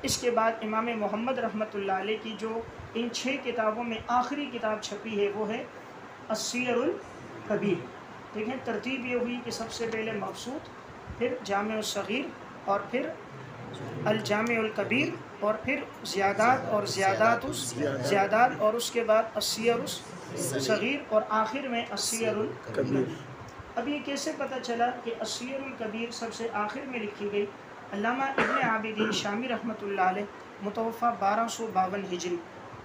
اس کے بعد امام محمد رحمۃ اللہ علیہ کی جو ان 6 کتابوں میں آخری کتاب چھپی ہے وہ ہے السیر الکبیر. دیکھیں ترتیب یہ ہوئی کہ سب سے پہلے مبسوط، پھر جامع الصغیر، اور پھر الجامع الکبیر، اور پھر زیادات اور زیادات، اور اس کے بعد السیر الصغیر، اور آخر میں السیر الکبیر. اب یہ کیسے پتہ چلا کہ السیر الکبیر سب سے آخر میں لکھی گئی؟ علامہ ابن عابدین شامی رحمۃ اللہ علیہ متوفہ 1252 ہجری،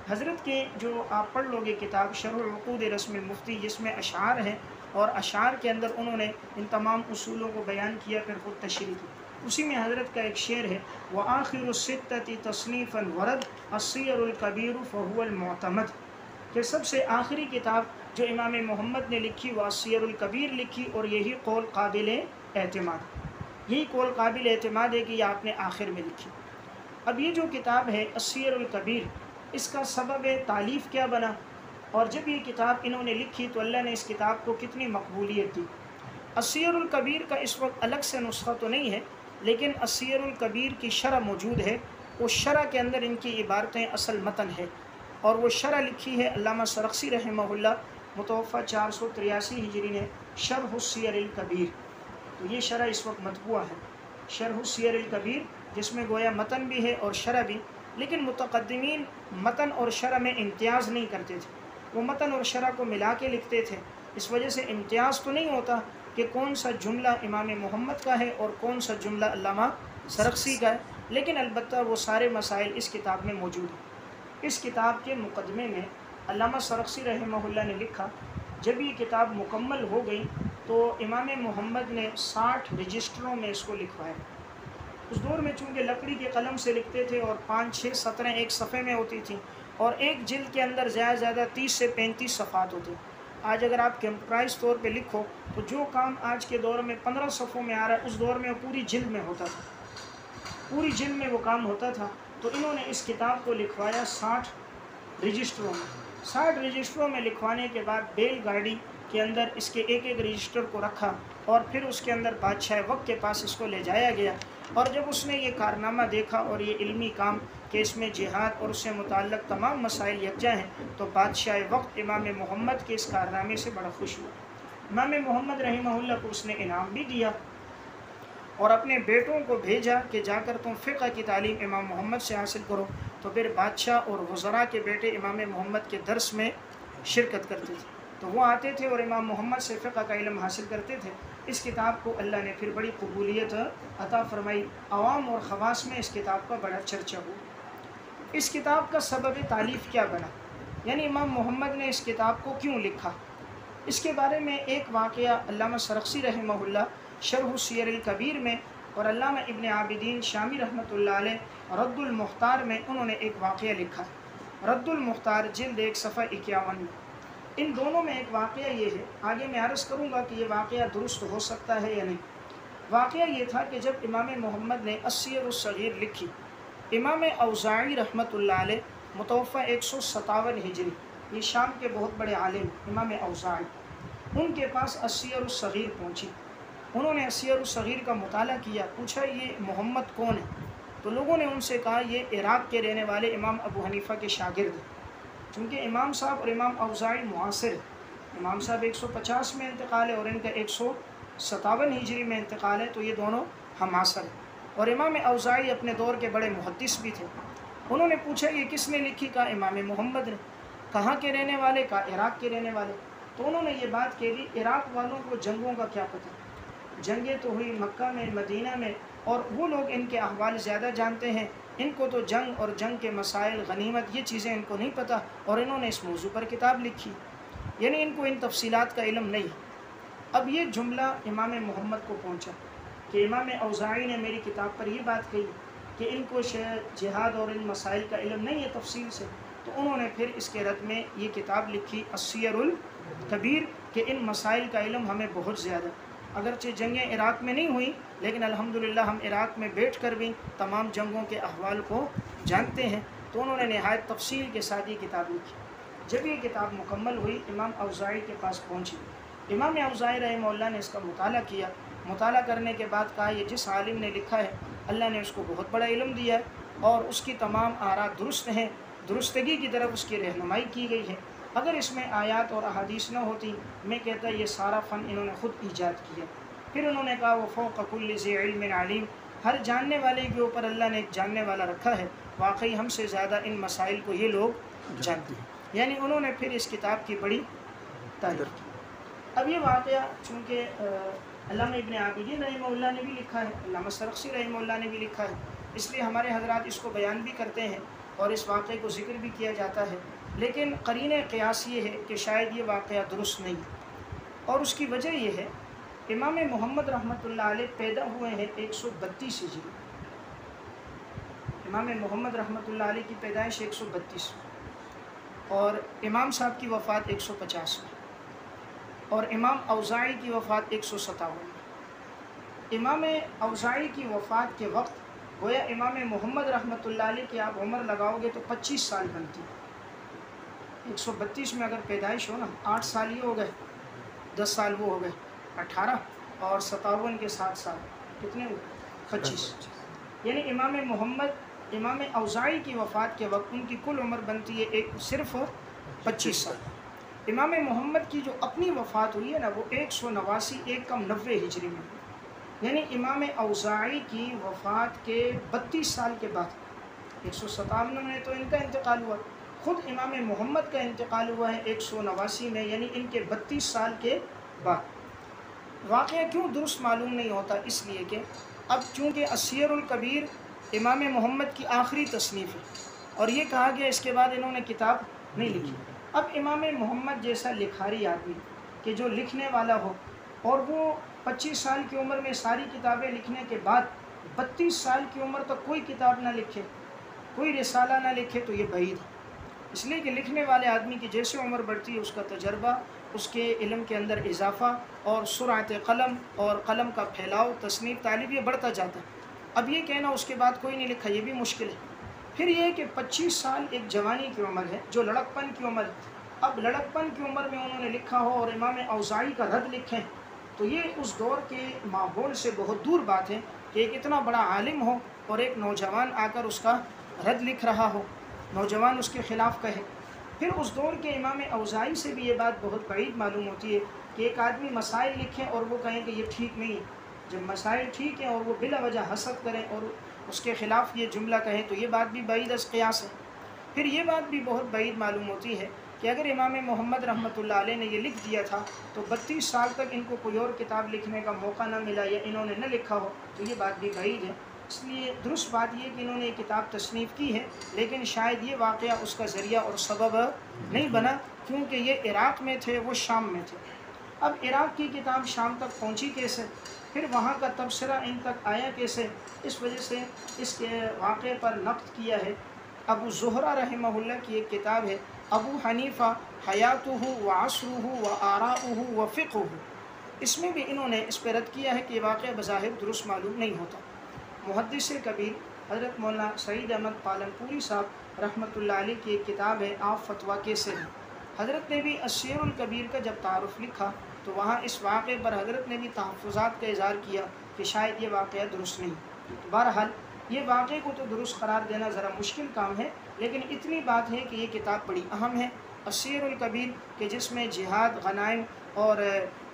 حضرت کے جو آپ پڑھ لو گے کتاب شرح العقود رسم المفتی، جس میں اشعار ہیں، اور اشعار کے اندر انہوں نے ان تمام اصولوں کو بیان کیا، پھر خود تشریح کی. اسی میں حضرت کا ایک شعر ہے وآخر الستۃ تصنیفا ورد السیر الکبیر فہو المعتمد، کہ سب سے آخری کتاب جو امام محمد نے لکھی وہ السیر الکبیر لکھی، اور یہی قول قابل اعتماد، یہی قول قابل اعتماد ہے کہ یہ آپ نے آخر میں لکھی. اب یہ جو کتاب ہے السیر الکبیر، اس کا سبب تالیف کیا بنا، اور جب یہ کتاب انہوں نے لکھی تو اللہ نے اس کتاب کو کتنی مقبولیت دی. السیر الکبیر کا اس وقت الگ سے نسخہ تو نہیں ہے، لیکن السیر الکبیر کی شرح موجود ہے. اس شرح کے اندر ان کی عبارتیں اصل متن ہے، اور وہ شرح لکھی ہے علامہ سرخسی رحمہ اللہ متوفہ 483 ہجری نے، شرح السیر الکبیر. تو یہ شرح اس وقت مطبوع ہے، شرح السیر الکبیر، جس میں گویا متن بھی ہے اور شرح بھی. لیکن متقدمین متن اور شرح میں امتیاز نہیں کرتے تھے، وہ متن اور شرح کو ملا کے لکھتے تھے. اس وجہ سے امتیاز تو نہیں ہوتا کہ کون سا جملہ امام محمد کا ہے اور کون سا جملہ علامہ سرخسی کا ہے، لیکن البتہ وہ سارے مسائل اس کتاب میں موجود ہیں. اس کتاب کے مقدمے میں علامہ سرخسی رحمہ اللہ نے لکھا، جب یہ کتاب مکمل ہو گئی تو امام محمد نے 60 رجسٹروں میں اس کو لکھوایا. اس دور میں چونکہ لکڑی کے قلم سے لکھتے تھے اور 5-6 سطریں ایک صفحے میں ہوتی تھیں، اور ایک جلد کے اندر زیادہ زیادہ 30 سے 35 صفحات ہوتے. آج اگر آپ کمپیوٹرائز طور پہ لکھو تو جو کام آج کے دور میں 15 صفحوں میں آ رہا ہے، اس دور میں پوری جلد میں ہوتا تھا، پوری جلد میں وہ کام ہوتا تھا. تو انہوں نے اس کتاب کو لکھوایا 60 رجسٹروں میں. 60 رجسٹروں میں لکھوانے کے بعد بیل گاڑی کے اندر اس کے ایک ایک رجسٹر کو رکھا، اور پھر اس کے اندر بادشاہ وقت کے پاس اس کو لے جایا گیا. اور جب اس نے یہ کارنامہ دیکھا اور یہ علمی کام کہ اس میں جہاد اور اس سے متعلق تمام مسائل یکجا ہیں، تو بادشاہ وقت امام محمد کے اس کارنامے سے بڑا خوش ہوا. امام محمد رحمہ اللہ کو اس نے انعام بھی دیا، اور اپنے بیٹوں کو بھیجا کہ جا کر تم فقہ کی تعلیم امام محمد سے حاصل کرو. تو پھر بادشاہ اور وزراء کے بیٹے امام محمد کے درس میں شرکت کرتے تھے، تو وہ آتے تھے اور امام محمد سے فقہ کا علم حاصل کرتے تھے. اس کتاب کو اللہ نے پھر بڑی قبولیت عطا فرمائی، عوام اور خواص میں اس کتاب کا بڑا چرچا ہوا. اس کتاب کا سبب تالیف کیا بنا، یعنی امام محمد نے اس کتاب کو کیوں لکھا، اس کے بارے میں ایک واقعہ علامہ سرخسی رحمہ اللہ شرح السیر الکبیر میں، اور علامہ ابن عابدین شامی رحمۃ اللہ علیہ رد المختار میں انہوں نے ایک واقعہ لکھا. رد المختار جلد 1 صفحہ 51 میں. ان دونوں میں ایک واقعہ یہ ہے، آگے میں عرض کروں گا کہ یہ واقعہ درست ہو سکتا ہے یا نہیں. واقعہ یہ تھا کہ جب امام محمد نے السیر الصغیر لکھی، امام اوزاعی رحمۃ اللہ علیہ متوفہ 157 ہجری، یہ شام کے بہت بڑے عالم امام اوزاعی، ان کے پاس السیر الصغیر پہنچی. انہوں نے السیر الصغیر کا مطالعہ کیا، پوچھا یہ محمد کون ہے؟ تو لوگوں نے ان سے کہا یہ عراق کے رہنے والے امام ابو حنیفہ کے شاگرد ہیں. چونکہ امام صاحب اور امام اوزاعی معاصر ہیں، امام صاحب 150 میں انتقال ہے اور ان کا 157 ہجری میں انتقال ہے، تو یہ دونوں ہم عصر ہیں. اور امام اوزاعی اپنے دور کے بڑے محدث بھی تھے. انہوں نے پوچھا یہ کس نے لکھی؟ کہا امام محمد نے. کہاں کے رہنے والے؟ کہا عراق کے رہنے والے. تو انہوں نے یہ بات کہہ دی عراق والوں کو جنگوں کا کیا پتہ، جنگیں تو ہوئی مکہ میں، مدینہ میں، اور وہ لوگ ان کے احوال زیادہ جانتے ہیں، ان کو تو جنگ اور جنگ کے مسائل، غنیمت، یہ چیزیں ان کو نہیں پتہ، اور انہوں نے اس موضوع پر کتاب لکھی، یعنی ان کو ان تفصیلات کا علم نہیں ہے. اب یہ جملہ امام محمد کو پہنچا کہ امام اوزاعی نے میری کتاب پر یہ بات کہی کہ ان کو جہاد اور ان مسائل کا علم نہیں ہے تفصیل سے. تو انہوں نے پھر اس کے رد میں یہ کتاب لکھی السیر الکبیر کہ ان مسائل کا علم ہمیں بہت زیادہ، اگرچہ جنگیں عراق میں نہیں ہوئیں لیکن الحمدللہ ہم عراق میں بیٹھ کر بھی تمام جنگوں کے احوال کو جانتے ہیں. تو انہوں نے نہایت تفصیل کے ساتھ یہ کتاب لکھی. جب یہ کتاب مکمل ہوئی امام اوزاعی کے پاس پہنچی. امام اوزاعی رحمہ اللہ نے اس کا مطالعہ کیا. مطالعہ کرنے کے بعد کہا یہ جس عالم نے لکھا ہے اللہ نے اس کو بہت بڑا علم دیا ہے، اور اس کی تمام آراء درست ہیں، درستگی کی طرف اس کی رہنمائی کی گئی ہے۔ اگر اس میں آیات اور احادیث نہ ہوتی، میں کہتا یہ سارا فن انہوں نے خود ایجاد کیا۔ پھر انہوں نے کہا وَفَوْقَ كُلِّ ذِي عِلْمٍ عَلِيمٍ، ہر جاننے والے کے اوپر اللہ نے ایک جاننے والا رکھا ہے، واقعی ہم سے زیادہ ان مسائل کو یہ لوگ جانتے ہیں۔ یعنی انہوں نے پھر اس کتاب کی بڑی تعریف کی۔ اب یہ واقعہ چونکہ علامہ ابن عابدین رحمہ اللہ نے بھی لکھا ہے، علامہ سرخسی رحمہ اللہ نے بھی لکھا ہے، اس لیے ہمارے حضرات اس کو بیان بھی کرتے ہیں اور اس واقعے کو ذکر بھی کیا جاتا ہے، لیکن قرین قیاس یہ ہے کہ شاید یہ واقعہ درست نہیں ہے، اور اس کی وجہ یہ ہے امام محمد رحمۃ اللہ علیہ پیدا ہوئے ہیں 132 ہجری۔ امام محمد رحمۃ اللہ علیہ کی پیدائش 132 اور امام صاحب کی وفات 150 میں، اور امام اوزاعی کی وفات 157 میں۔ امام اوزاعی کی وفات کے وقت گویا امام محمد رحمۃ اللہ علیہ کی آپ عمر لگاؤ گے تو 25 سال بنتی ہے۔ 132 میں اگر پیدائش ہو نا، 8 سال یہ ہو گئے، 10 سال وہ ہو گئے 18، اور 57 کے 7 سال کتنے ہوئے 25، یعنی امام اوزاعی کی وفات کے وقت ان کی کل عمر بنتی ہے صرف 25 سال۔ امام محمد کی جو اپنی وفات ہوئی ہے نا وہ 189 1 کم 90 ہجری میں ہوئی، یعنی امام اوزاعی کی وفات کے 32 سال کے بعد 157 میں تو ان کا انتقال ہوا، خود امام محمد کا انتقال ہوا ہے 189 میں، یعنی ان کے 32 سال کے بعد۔ واقعہ کیوں درست معلوم نہیں ہوتا؟ اس لیے کہ اب چونکہ السیر الکبیر امام محمد کی آخری تصنیف ہے، اور یہ کہا گیا اس کے بعد انہوں نے کتاب نہیں لکھی۔ اب امام محمد جیسا لکھاری آدمی کہ جو لکھنے والا ہو، اور وہ 25 سال کی عمر میں ساری کتابیں لکھنے کے بعد 32 سال کی عمر تک کوئی کتاب نہ لکھے، کوئی رسالہ نہ لکھے، تو یہ بعید ہے۔ اس لیے کہ لکھنے والے آدمی کی جیسے عمر بڑھتی ہے اس کا تجربہ، اس کے علم کے اندر اضافہ، اور سرعت قلم اور قلم کا پھیلاؤ، تصنیف طالب یہ بڑھتا جاتا ہے۔ اب یہ کہنا اس کے بعد کوئی نہیں لکھا، یہ بھی مشکل ہے۔ پھر یہ کہ 25 سال ایک جوانی کی عمر ہے، جو لڑکپن کی عمر ہے۔ اب لڑکپن کی عمر میں انہوں نے لکھا ہو اور امام اوزاعی کا رد لکھیں، تو یہ اس دور کے ماحول سے بہت دور بات ہے کہ ایک اتنا بڑا عالم ہو اور ایک نوجوان آ کر اس کا رد لکھ رہا ہو، نوجوان اس کے خلاف کہے۔ پھر اس دور کے امام اوزاعی سے بھی یہ بات بہت بعید معلوم ہوتی ہے کہ ایک آدمی مسائل لکھیں اور وہ کہیں کہ یہ ٹھیک نہیں ہے۔ جب مسائل ٹھیک ہیں اور وہ بلا وجہ حسد کریں اور اس کے خلاف یہ جملہ کہیں تو یہ بات بھی بعید از قیاس ہے۔ پھر یہ بات بھی بہت بعید معلوم ہوتی ہے کہ اگر امام محمد رحمۃ اللہ علیہ نے یہ لکھ دیا تھا تو 32 سال تک ان کو کوئی اور کتاب لکھنے کا موقع نہ ملا یا انہوں نے نہ لکھا ہو، تو یہ بات بھی بعید ہے۔ اس لیے درست بات یہ کہ انہوں نے یہ کتاب تصنیف کی ہے، لیکن شاید یہ واقعہ اس کا ذریعہ اور سبب نہیں بنا، کیونکہ یہ عراق میں تھے، وہ شام میں تھے۔ اب عراق کی کتاب شام تک پہنچی کیسے، پھر وہاں کا تبصرہ ان تک آیا کیسے، اس وجہ سے اس کے واقعے پر نقد کیا ہے۔ ابو زہرہ رحمہ اللہ کی ایک کتاب ہے ابو حنیفہ حیاتہ و عصرہ و آراؤہ و فقہ، اس میں بھی انہوں نے اس پہ رد کیا ہے کہ یہ واقعہ بظاہر درست معلوم نہیں ہوتا۔ محدث کبیر حضرت مولانا سعید احمد پالنپوری صاحب رحمۃ اللہ علیہ کی ایک کتاب ہے آپ فتویٰ کیسے ہیں، حضرت نے بھی السیر الکبیر کا جب تعارف لکھا تو وہاں اس واقعے پر حضرت نے بھی تحفظات کا اظہار کیا کہ شاید یہ واقعہ درست نہیں۔ بہرحال یہ واقعے کو تو درست قرار دینا ذرا مشکل کام ہے، لیکن اتنی بات ہے کہ یہ کتاب بڑی اہم ہے السیر الکبیر، کہ جس میں جہاد، غنائم اور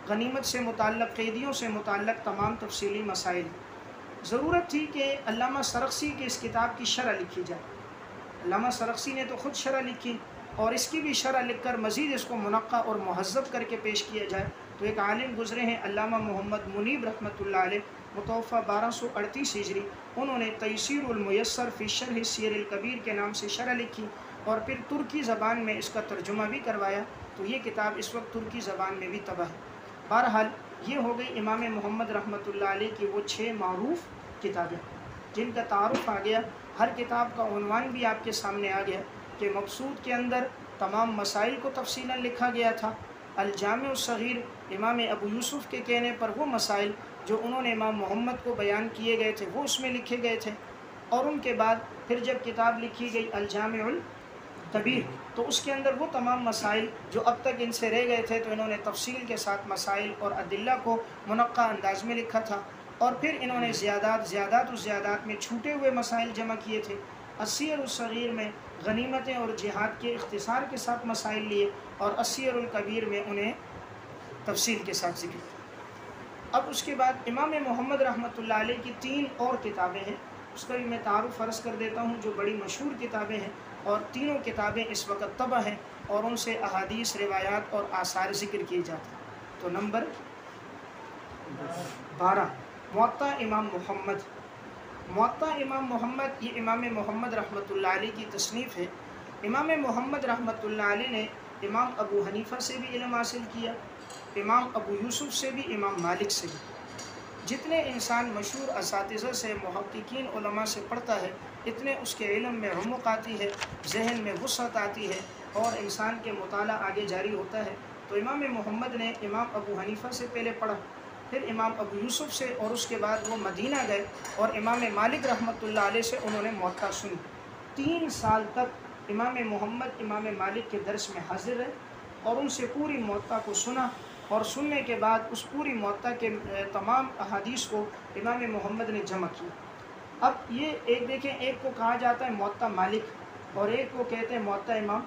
غنیمت سے متعلق، قیدیوں سے متعلق تمام تفصیلی مسائل۔ ضرورت تھی کہ علامہ سرخسی کی اس کتاب کی شرح لکھی جائے۔ علامہ سرخسی نے تو خود شرح لکھی، اور اس کی بھی شرح لکھ کر مزید اس کو منقع اور مہذب کر کے پیش کیا جائے۔ تو ایک عالم گزرے ہیں علامہ محمد منیب رحمۃ اللہ علیہ، متوفہ 1238 ہجری، انہوں نے تیسیر المیسر فی شرح سیر الکبیر کے نام سے شرح لکھی، اور پھر ترکی زبان میں اس کا ترجمہ بھی کروایا، تو یہ کتاب اس وقت ترکی زبان میں بھی طبع ہے۔ بہرحال یہ ہو گئی امام محمد رحمۃ اللہ علیہ کی وہ 6 معروف کتابیں جن کا تعارف آ گیا۔ ہر کتاب کا عنوان بھی آپ کے سامنے آ گیا کہ مقصود کے اندر تمام مسائل کو تفصیلاً لکھا گیا تھا۔ الجامع الصغیر امام ابو یوسف کے کہنے پر وہ مسائل جو انہوں نے امام محمد کو بیان کیے گئے تھے وہ اس میں لکھے گئے تھے، اور ان کے بعد پھر جب کتاب لکھی گئی الجامع الکبیر تو اس کے اندر وہ تمام مسائل جو اب تک ان سے رہ گئے تھے تو انہوں نے تفصیل کے ساتھ مسائل اور ادلہ کو منقع انداز میں لکھا تھا۔ اور پھر انہوں نے زیادات میں چھوٹے ہوئے مسائل جمع کیے تھے۔ السیر الصغیر میں غنیمتیں اور جہاد کے اختصار کے ساتھ مسائل لیے، اور السیر الکبیر میں انہیں تفصیل کے ساتھ ذکر کیا۔ اب اس کے بعد امام محمد رحمۃ اللہ علیہ کی 3 اور کتابیں ہیں، اس کا بھی میں تعارف عرض کر دیتا ہوں، جو بڑی مشہور کتابیں ہیں، اور تینوں کتابیں اس وقت طبع ہیں اور ان سے احادیث، روایات اور آثار ذکر کیے جاتے ہیں۔ تو نمبر 12 موطا امام محمد۔ موطا امام محمد یہ امام محمد رحمۃ اللہ علیہ کی تصنیف ہے۔ امام محمد رحمۃ اللہ علیہ نے امام ابو حنیفہ سے بھی علم حاصل کیا، امام ابو یوسف سے بھی، امام مالک سے بھی۔ جتنے انسان مشہور اساتذہ سے، محققین علماء سے پڑھتا ہے، اتنے اس کے علم میں رمق آتی ہے، ذہن میں وسعت آتی ہے، اور انسان کے مطالعہ آگے جاری ہوتا ہے۔ تو امام محمد نے امام ابو حنیفہ سے پہلے پڑھا، پھر امام ابو یوسف سے، اور اس کے بعد وہ مدینہ گئے اور امام مالک رحمۃ اللہ علیہ سے انہوں نے موطا سنی۔ 3 سال تک امام محمد امام مالک کے درس میں حاضر رہے اور ان سے پوری موطا کو سنا، اور سننے کے بعد اس پوری موطا کے تمام احادیث کو امام محمد نے جمع کیا۔ اب یہ ایک دیکھیں، ایک کو کہا جاتا ہے موطا مالک اور ایک کو کہتے ہیں موطا امام۔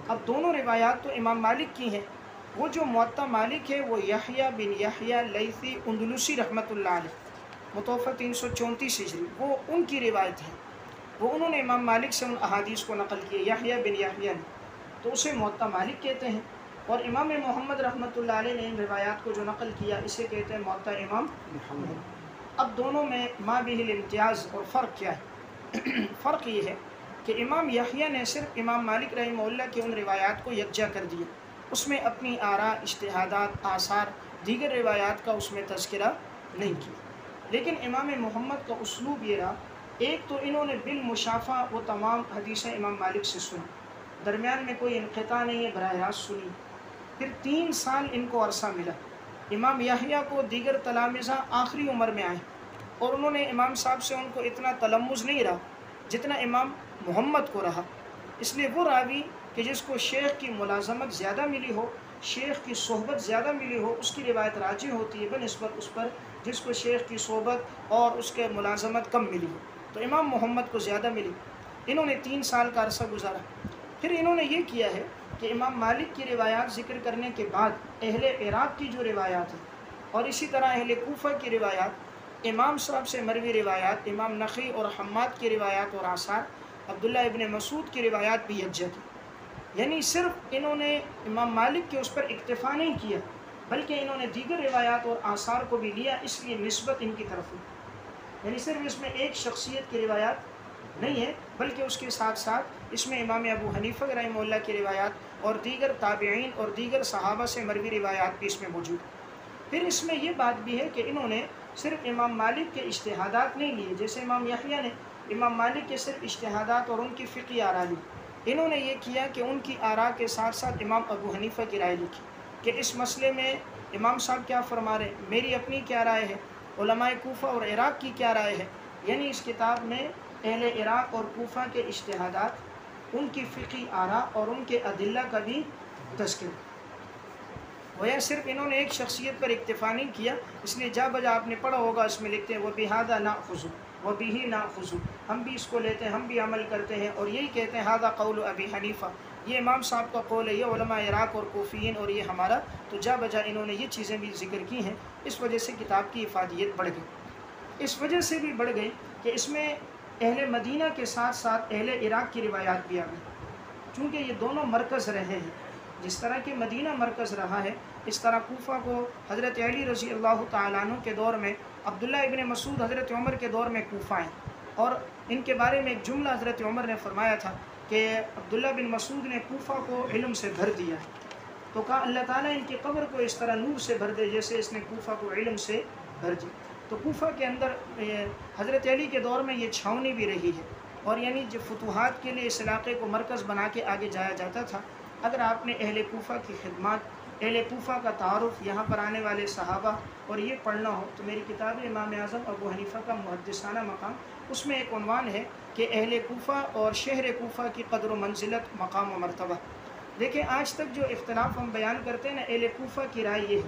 اب دونوں روایات تو امام مالک کی ہیں۔ وہ جو موطا مالک ہے وہ یحییٰ بن یحییٰ لیثی اندلسی رحمۃ اللہ علیہ، متوفی 334 ہجری، وہ ان کی روایت ہے۔ وہ انہوں نے امام مالک سے ان احادیث کو نقل کیے، یحییٰ بن یحییٰ نے، تو اسے موطا مالک کہتے ہیں۔ اور امام محمد رحمۃ اللہ علیہ نے ان روایات کو جو نقل کیا، اسے کہتے ہیں موطا امام محمد۔ اب دونوں میں ما بہ الامتیاز اور فرق کیا ہے؟ فرق یہ ہے کہ امام یحییٰ نے صرف امام مالک رحمہ اللہ کی ان روایات کو یکجا کر دیا، اس میں اپنی آراء، اجتہادات، آثار، دیگر روایات کا اس میں تذکرہ نہیں کیا۔ لیکن امام محمد کا اسلوب یہ رہا، ایک تو انہوں نے بالمشافہ وہ تمام حدیثیں امام مالک سے سنی، درمیان میں کوئی انقطاع نہیں ہے، براہ راست سنی۔ پھر 3 سال ان کو عرصہ ملا۔ امام یحییٰ کو دیگر تلامذہ آخری عمر میں آئے، اور انہوں نے امام صاحب سے ان کو اتنا تلمذ نہیں رہا جتنا امام محمد کو رہا۔ اس لیے وہ راوی کہ جس کو شیخ کی ملازمت زیادہ ملی ہو، شیخ کی صحبت زیادہ ملی ہو، اس کی روایت راجح ہوتی ہے بنسبت اس پر جس کو شیخ کی صحبت اور اس کے ملازمت کم ملی ہو۔ تو امام محمد کو زیادہ ملی، انہوں نے 3 سال کا عرصہ گزارا۔ پھر انہوں نے یہ کیا ہے کہ امام مالک کی روایات ذکر کرنے کے بعد اہل عراق کی جو روایات ہیں، اور اسی طرح اہل کوفہ کی روایات، امام صاحب سے مروی روایات، امام نخعی اور حماد کی روایات اور آثار، عبداللہ ابن مسعود کی روایات بھی یکجا کی۔ یعنی صرف انہوں نے امام مالک کے اس پر اکتفا نہیں کیا، بلکہ انہوں نے دیگر روایات اور آثار کو بھی لیا، اس لیے نسبت ان کی طرف ہوئی۔ یعنی صرف اس میں ایک شخصیت کی روایات نہیں ہے، بلکہ اس کے ساتھ ساتھ اس میں امام ابو حنیفہ رحمہ اللہ کی روایات اور دیگر تابعین اور دیگر صحابہ سے مروی روایات بھی اس میں موجود ہیں۔ پھر اس میں یہ بات بھی ہے کہ انہوں نے صرف امام مالک کے اجتہادات نہیں لیے، جیسے امام یحییٰ نے امام مالک کے صرف اجتہادات اور ان کی فقہی آراء لی، انہوں نے یہ کیا کہ ان کی آراء کے ساتھ ساتھ امام ابو حنیفہ کی رائے لکھی کہ اس مسئلے میں امام صاحب کیا فرما رہے ہیں، میری اپنی کیا رائے ہے، علماء کوفہ اور عراق کی کیا رائے ہے۔ یعنی اس کتاب میں اہل عراق اور کوفہ کے اجتہادات، ان کی فقہی آراء اور ان کے ادلہ کا بھی تذکرہ۔ گویا صرف انہوں نے ایک شخصیت پر اکتفا نہیں کیا، اس لیے جا بجا آپ نے پڑھا ہوگا، اس میں لکھتے ہیں وَبِهَذَا نَأْخُذُ وَبِهِ نَأْخُذُ، ہم بھی اس کو لیتے ہیں، ہم بھی عمل کرتے ہیں، اور یہی کہتے ہیں هَذَا قَوْلُ أَبِي حنیفہ، یہ امام صاحب کا قول ہے، یہ علماء عراق اور کوفیین، اور یہ ہمارا۔ تو جا بجا انہوں نے یہ چیزیں بھی ذکر کی ہیں، اس وجہ سے کتاب کی افادیت بڑھ گئی۔ اس وجہ سے بھی بڑھ گئی کہ اس میں اہل مدینہ کے ساتھ ساتھ اہل عراق کی روایات بھی آ گئی، چونکہ یہ دونوں مرکز رہے ہیں۔ جس طرح کہ مدینہ مرکز رہا ہے، اس طرح کوفہ کو حضرت علی رضی اللہ تعالیٰ عنہ کے دور میں، عبداللہ ابن مسعود حضرت عمر کے دور میں کوفہ ہیں، اور ان کے بارے میں ایک جملہ حضرت عمر نے فرمایا تھا کہ عبداللہ بن مسعود نے کوفہ کو علم سے بھر دیا ہے، تو کہا اللہ تعالیٰ ان کی قبر کو اس طرح نور سے بھر دے جیسے اس نے کوفہ کو علم سے بھر دیا۔ تو کوفہ کے اندر حضرت علی کے دور میں یہ چھاؤنی بھی رہی ہے، اور یعنی جو فتوحات کے لیے اس علاقے کو مرکز بنا کے آگے جایا جاتا تھا۔ اگر آپ نے اہل کوفہ کی خدمات، اہل کوفہ کا تعارف، یہاں پر آنے والے صحابہ اور یہ پڑھنا ہو تو میری کتاب امام اعظم ابو حنیفہ کا محدثانہ مقام، اس میں ایک عنوان ہے کہ اہل کوفہ اور شہر کوفہ کی قدر و منزلت، مقام و مرتبہ۔ دیکھیں آج تک جو اختلاف ہم بیان کرتے ہیں نا، اہل کوفہ کی رائے یہ ہے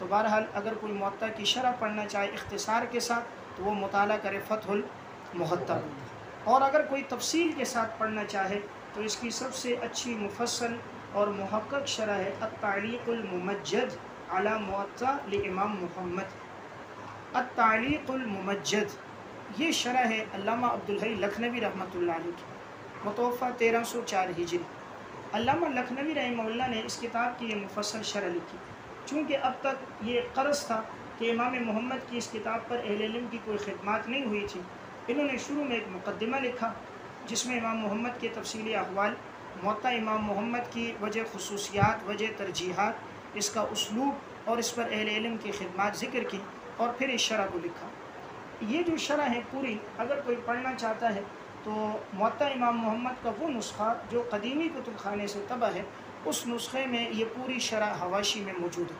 تو بہرحال اگر کوئی موطا کی شرح پڑھنا چاہے اختصار کے ساتھ تو وہ مطالعہ کرے فتح المحتہ، اور اگر کوئی تفصیل کے ساتھ پڑھنا چاہے تو اس کی سب سے اچھی مفصل اور محقق شرح ہے التعلیق الممجد علی موطا لامام محمد۔ التعلیق الممجد یہ شرح ہے علامہ عبدالحی لکھنوی رحمۃ اللہ علیہ کی، متوفہ 1304 ہجری۔ علامہ لکھنوی رحمہ اللہ نے اس کتاب کی یہ مفصل شرح لکھی، چونکہ اب تک یہ قرض تھا کہ امام محمد کی اس کتاب پر اہل علم کی کوئی خدمات نہیں ہوئی تھی۔ انہوں نے شروع میں ایک مقدمہ لکھا جس میں امام محمد کے تفصیلی احوال، موطا امام محمد کی وجہ خصوصیات، وجہ ترجیحات، اس کا اسلوب اور اس پر اہل علم کی خدمات ذکر کی، اور پھر اس شرح کو لکھا۔ یہ جو شرح ہے پوری، اگر کوئی پڑھنا چاہتا ہے تو موطا امام محمد کا وہ نسخہ جو قدیمی کتب خانے سے طبع ہے، اس نسخے میں یہ پوری شرح حواشی میں موجود ہے۔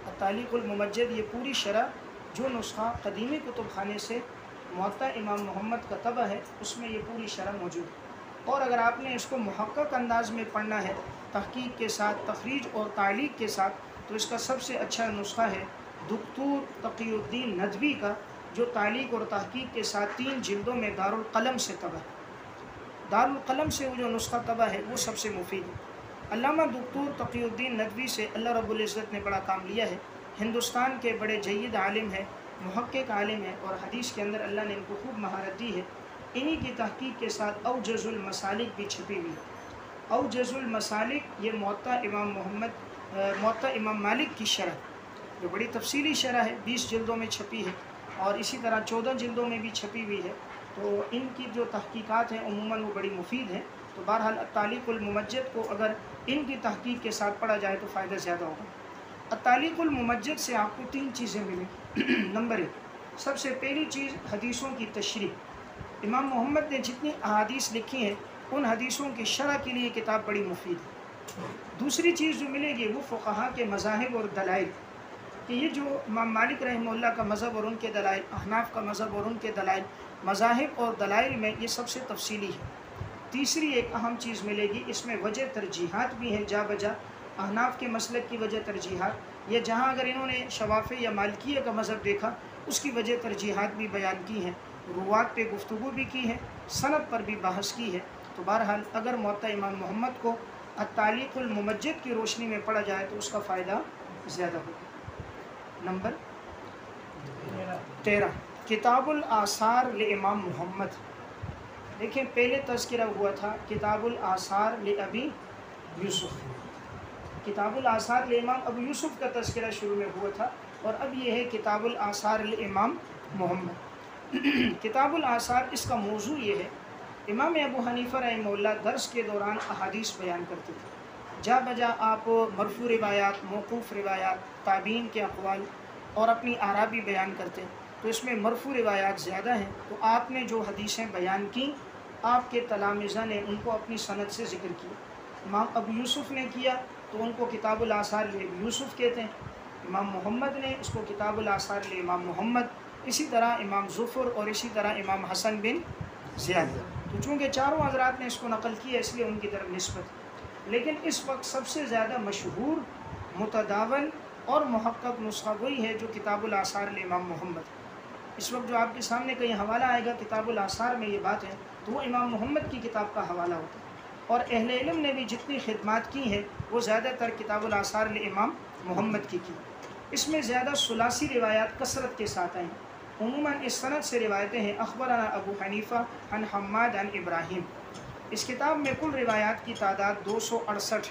التعلیق الممجد یہ پوری شرح جو نسخہ قدیمی کتب خانے سے موطا امام محمد کا طبع ہے، اس میں یہ پوری شرح موجود ہے۔ اور اگر آپ نے اس کو محقق انداز میں پڑھنا ہے، تحقیق کے ساتھ، تخریج اور تعلیق کے ساتھ، تو اس کا سب سے اچھا نسخہ ہے دکتور تقی الدین ندوی کا، جو تعلیق اور تحقیق کے ساتھ 3 جلدوں میں دارالقلم سے طبع ہے۔ دارالقلم سے وہ جو نسخہ طبع ہے وہ سب سے مفید ہے۔ علامہ دکتور تقی الدین ندوی سے اللہ رب العزت نے بڑا کام لیا ہے، ہندوستان کے بڑے جید عالم ہیں، محقق عالم ہیں، اور حدیث کے اندر اللہ نے ان کو خوب مہارت دی ہے۔ انہی کی تحقیق کے ساتھ اوجز المسالک بھی چھپی ہوئی ہے۔ اوجز المسالک یہ موطا امام مالک کی شرح، جو بڑی تفصیلی شرح ہے، 20 جلدوں میں چھپی ہے، اور اسی طرح 14 جلدوں میں بھی چھپی ہوئی ہے۔ تو ان کی جو تحقیقات ہیں عموماً وہ بڑی مفید ہیں۔ تو بہرحال التعلیق الممجد کو اگر ان کی تحقیق کے ساتھ پڑھا جائے تو فائدہ زیادہ ہوگا۔ التعلیق الممجد سے آپ کو 3 چیزیں ملیں۔ نمبر 1، سب سے پہلی چیز حدیثوں کی تشریح۔ امام محمد نے جتنی احادیث لکھی ہیں ان حدیثوں کی شرح کے لیے کتاب بڑی مفید ہے۔ دوسری چیز جو ملے گی وہ فقہا کے مذاہب اور دلائل، کہ یہ جو امام مالک رحمہ اللہ کا مذہب اور ان کے دلائل، احناف کا مذہب اور ان کے دلائل، مذاہب اور دلائل میں یہ سب سے تفصیلی ہے۔ تیسری ایک اہم چیز ملے گی، اس میں وجہ ترجیحات بھی ہیں جا بجا، احناف کے مسلک کی وجہ ترجیحات، یا جہاں اگر انہوں نے شوافی یا مالکیہ کا مذہب دیکھا اس کی وجہ ترجیحات بھی بیان کی ہیں، روات پہ گفتگو بھی کی ہے، سند پر بھی بحث کی ہے۔ تو بہرحال اگر موطا امام محمد کو التعلیق الممجد کی روشنی میں پڑھا جائے تو اس کا فائدہ زیادہ ہوگا۔ نمبر 13، کتاب الآثار لامام محمد۔ دیکھیں پہلے تذکرہ ہوا تھا کتاب الآثار لابی یوسف، کتاب الآثار لامام ابو یوسف کا تذکرہ شروع میں ہوا تھا، اور اب یہ ہے کتاب الآثار لامام محمد۔ کتاب الآثار، اس کا موضوع یہ ہے، امام ابو حنیفہ رحمہ اللہ درس کے دوران احادیث بیان کرتے تھے، جا بجا آپ مرفوع روایات، موقوف روایات، تابعین کے اقوال اور اپنی آراء بھی بیان کرتے ہیں۔ تو اس میں مرفوع روایات زیادہ ہیں، تو آپ نے جو حدیثیں بیان کیں آپ کے تلامذہ نے ان کو اپنی سند سے ذکر کیا۔ امام ابو یوسف نے کیا تو ان کو کتاب الآثار لابی یوسف کہتے ہیں، امام محمد نے اس کو کتاب الآثار لامام محمد، اسی طرح امام ظفر اور اسی طرح امام حسن بن زیاد۔ تو چونکہ چاروں حضرات نے اس کو نقل کیا اس لیے ان کی طرف نسبت، لیکن اس وقت سب سے زیادہ مشہور، متداول اور محقق نسخہ وہی ہے جو کتاب الآثار لامام محمد۔ اس وقت جو آپ کے سامنے کہیں حوالہ آئے گا کتاب الآثار میں یہ بات ہے تو وہ امام محمد کی کتاب کا حوالہ ہوتا ہے، اور اہل علم نے بھی جتنی خدمات کی ہیں وہ زیادہ تر کتاب الآثار لامام محمد کی۔ اس میں زیادہ ثلاثی روایات کثرت کے ساتھ ہیں، عموماً اس سند سے روایتیں ہیں اخبرنا ابو حنیفہ عن حماد عن ابراہیم۔ اس کتاب میں کل روایات کی تعداد 268،